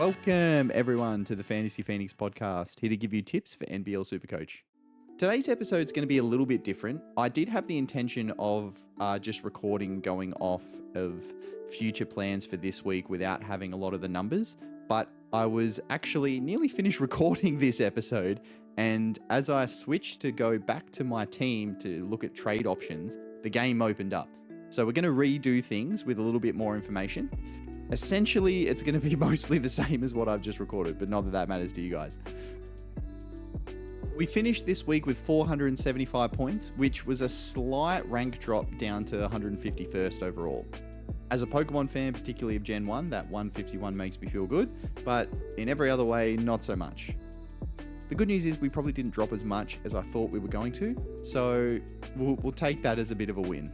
Welcome everyone to the Fantasy Phoenix podcast, here to give you tips for NBL SuperCoach. Today's episode is going to be a little bit different. I did have the intention of just recording going off of future plans for this week without having a lot of the numbers, but I was actually nearly finished recording this episode, and as I switched to go back to my team to look at trade options, the game opened up. So we're going to redo things with a little bit more information. Essentially, it's going to be mostly the same as what I've just recorded, but not that that matters to you guys. We finished this week with 475 points, which was a slight rank drop down to 151st overall. As a Pokemon fan, particularly of Gen 1, that 151 makes me feel good, but in every other way, not so much. The good news is we probably didn't drop as much as I thought we were going to, so we'll take that as a bit of a win.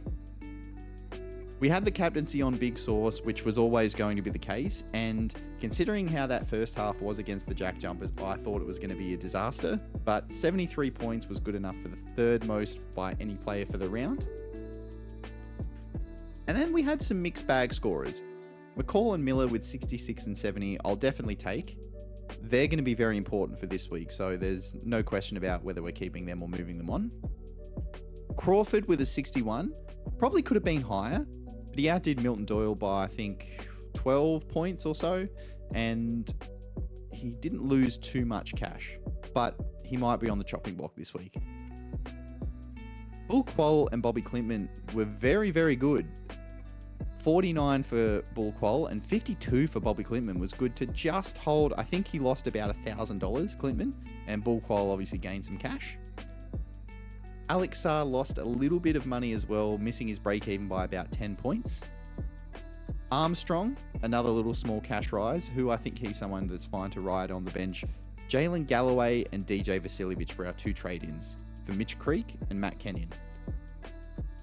We had the captaincy on Big Sauce, which was always going to be the case, and considering how that first half was against the Jack Jumpers, I thought it was going to be a disaster, but 73 points was good enough for the third most by any player for the round. And then we had some mixed bag scorers. McCall and Miller with 66 and 70, I'll definitely take. They're going to be very important for this week, so there's no question about whether we're keeping them or moving them on. Crawford with a 61, probably could have been higher, but he outdid Milton Doyle by, I think, 12 points or so, and he didn't lose too much cash, but he might be on the chopping block this week. Bull Quoll and Bobby Klintman were very, very good. 49 for Bull Quoll and 52 for Bobby Klintman was good to just hold. I think he lost about $1,000, Klintman, and Bull Quoll obviously gained some cash. Alex Sarr lost a little bit of money as well, missing his break even by about 10 points. Armstrong, another little small cash rise, who I think he's someone that's fine to ride on the bench. Jalen Galloway and DJ Vasiljevic were our two trade-ins for Mitch Creek and Matt Kenyon.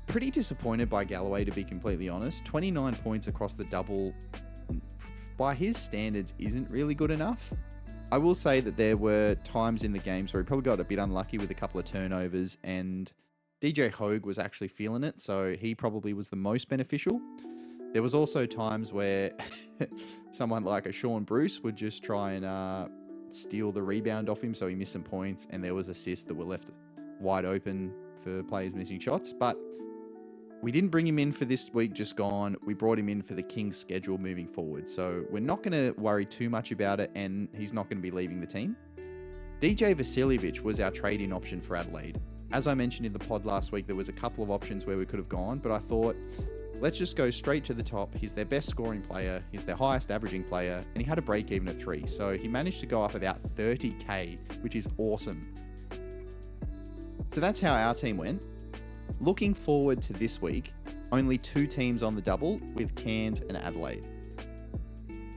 Pretty disappointed by Galloway, to be completely honest. 29 points across the double, by his standards, isn't really good enough. I will say that there were times in the games where he probably got a bit unlucky with a couple of turnovers, and DJ Hogue was actually feeling it, so he probably was the most beneficial. There was also times where someone like a Sean Bruce would just try and steal the rebound off him, so he missed some points, and there was assists that were left wide open for players missing shots. But we didn't bring him in for this week just gone. We brought him in for the Kings schedule moving forward. So we're not going to worry too much about it, and he's not going to be leaving the team. DJ Vasiljevic was our trade-in option for Adelaide. As I mentioned in the pod last week, there was a couple of options where we could have gone, but I thought, let's just go straight to the top. He's their best scoring player. He's their highest averaging player, and he had a break even at 3. So he managed to go up about 30K, which is awesome. So that's how our team went. Looking forward to this week, only 2 teams on the double with Cairns and Adelaide.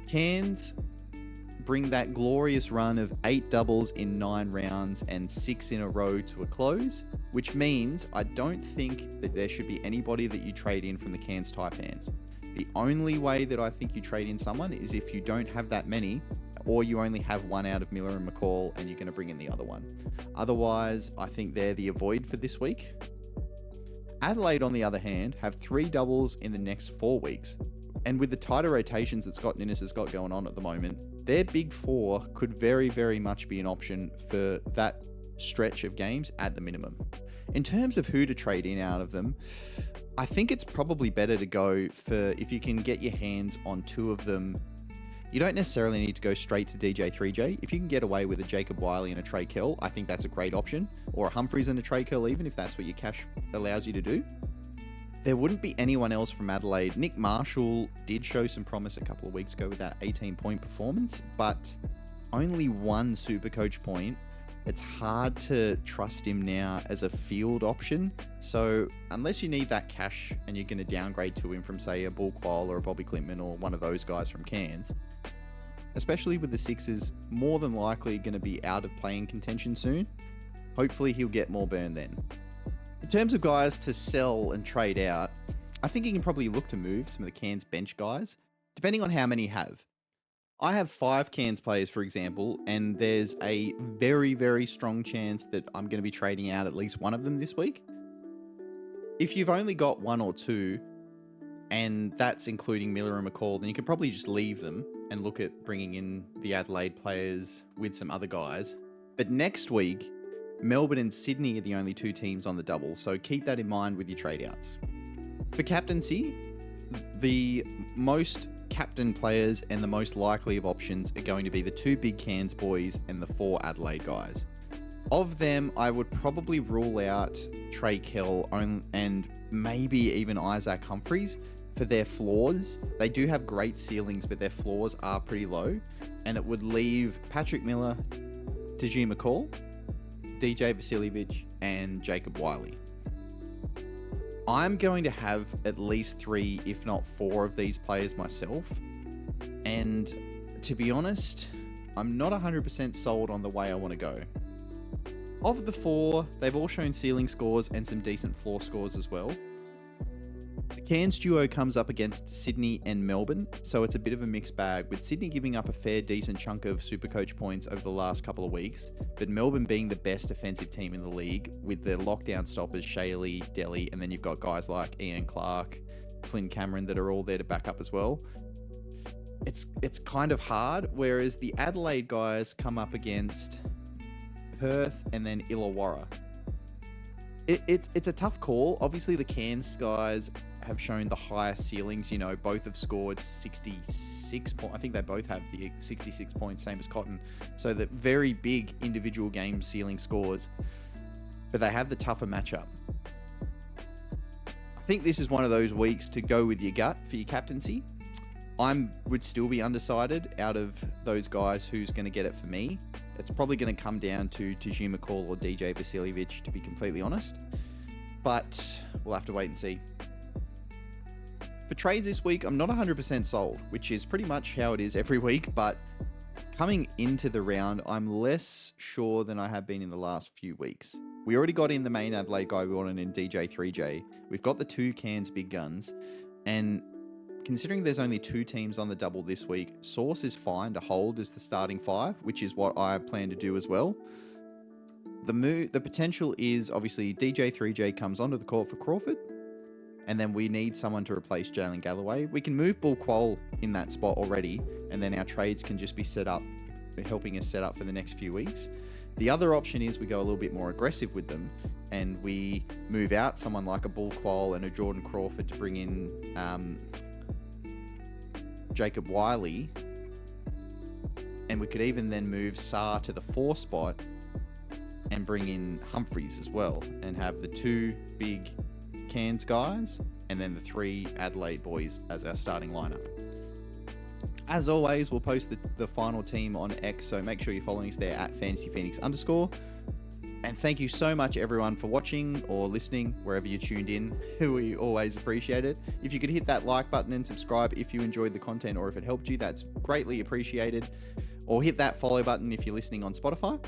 Cairns bring that glorious run of 8 doubles in 9 rounds and 6 in a row to a close, which means I don't think that there should be anybody that you trade in from the Cairns Taipans. The only way that I think you trade in someone is if you don't have that many, or you only have one out of Miller and McCall and you're going to bring in the other one. Otherwise, I think they're the avoid for this week. Adelaide, on the other hand, have 3 doubles in the next 4 weeks. And with the tighter rotations that Scott Ninnis has got going on at the moment, their big 4 could very, very much be an option for that stretch of games at the minimum. In terms of who to trade in out of them, I think it's probably better to go for, if you can get your hands on 2 of them. You don't necessarily need to go straight to DJ3J. If you can get away with a Jacob Wiley and a Trey Kell, I think that's a great option. Or a Humphreys and a Trey Kell even, if that's what your cash allows you to do. There wouldn't be anyone else from Adelaide. Nick Marshall did show some promise a couple of weeks ago with that 18-point performance, but only 1 SuperCoach point. It's hard to trust him now as a field option. So unless you need that cash and you're going to downgrade to him from, say, a Bull Quoll or a Bobby Klintman or one of those guys from Cairns, especially with the Sixers more than likely going to be out of playing contention soon. Hopefully he'll get more burn then. In terms of guys to sell and trade out, I think you can probably look to move some of the Cairns bench guys, depending on how many you have. I have 5 Cairns players, for example, and there's a very, very strong chance that I'm going to be trading out at least one of them this week. If you've only got 1 or 2, and that's including Miller and McCall, then you can probably just leave them and look at bringing in the Adelaide players with some other guys. But next week, Melbourne and Sydney are the only 2 teams on the double, so keep that in mind with your trade outs. For captaincy, the most captain players and the most likely of options are going to be the 2 big Cairns boys and the 4 Adelaide guys. Of them, I would probably rule out Trey Kell and maybe even Isaac Humphries for their floors. They do have great ceilings, but their floors are pretty low. And it would leave Patrick Miller, Tajee McCall, DJ Vasiljevic, and Jacob Wiley. I'm going to have at least 3, if not 4 of these players myself. And to be honest, I'm not 100% sold on the way I want to go. Of the 4, they've all shown ceiling scores and some decent floor scores as well. The Cairns duo comes up against Sydney and Melbourne, so it's a bit of a mixed bag, with Sydney giving up a fair decent chunk of SuperCoach points over the last couple of weeks, but Melbourne being the best defensive team in the league with their lockdown stoppers Shaley, Delhi, and then you've got guys like Ian Clark, Flynn Cameron that are all there to back up as well. It's kind of hard, whereas the Adelaide guys come up against Perth and then Illawarra. It's a tough call. Obviously, the Cairns guys have shown the higher ceilings. You know, both have scored 66 points. I think they both have the 66 points, same as Cotton. So the very big individual game ceiling scores, but they have the tougher matchup. I think this is one of those weeks to go with your gut for your captaincy. Would still be undecided out of those guys who's going to get it for me. It's probably going to come down to Tajee McCall or DJ Vasiljevic, to be completely honest. But we'll have to wait and see. For trades this week, I'm not 100% sold, which is pretty much how it is every week. But coming into the round, I'm less sure than I have been in the last few weeks. We already got in the main Adelaide guy we wanted in DJ 3J. We've got the 2 Cairns big guns. And considering there's only 2 teams on the double this week, Source is fine to hold as the starting 5, which is what I plan to do as well. The potential is obviously DJ 3J comes onto the court for Crawford, and then we need someone to replace Jalen Galloway. We can move Bull Quoll in that spot already, and then our trades can just be set up, helping us set up for the next few weeks. The other option is we go a little bit more aggressive with them, and we move out someone like a Bull Quoll and a Jordan Crawford to bring in Jacob Wiley, and we could even then move Saar to the 4 spot and bring in Humphries as well, and have the 2 big Cairns guys and then the 3 Adelaide boys as our starting lineup. As always, we'll post the final team on X, so make sure you're following us there at FantasyPhoenix_. And thank you so much, everyone, for watching or listening wherever you tuned in. We always appreciate it. If you could hit that like button and subscribe if you enjoyed the content or if it helped you, that's greatly appreciated. Or hit that follow button if you're listening on Spotify.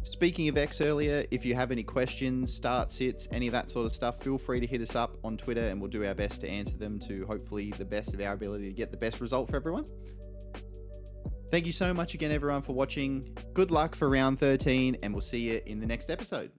Speaking of X earlier, if you have any questions, start sits, any of that sort of stuff, feel free to hit us up on Twitter and we'll do our best to answer them to hopefully the best of our ability to get the best result for everyone. Thank you so much again, everyone, for watching. Good luck for round 13, and we'll see you in the next episode.